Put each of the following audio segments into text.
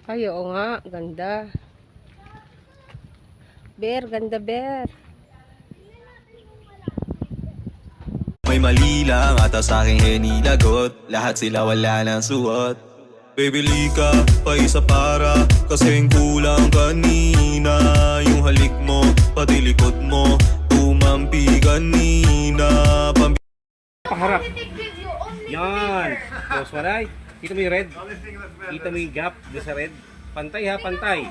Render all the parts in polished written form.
Ay, oo nga. Ganda. Bear, ganda bear. May mali lang ata sa aking hinilagot. Lahat sila wala ng suot. Bibili ka pa isa para kasing kulang kanina. Yung halik mo, pati likod mo, tumampi kanina. Paharap. Yan. Close one eye. Kita mo yung red. Kita mo yung gap doon sa red. Pantay ha, pantay.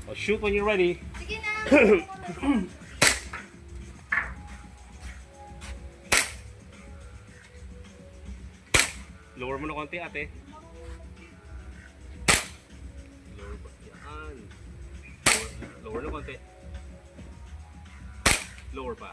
O, shoot when you're ready. Sige na. Lower mo na konti ate. Lower pa. Yan. Lower na konti. Lower pa.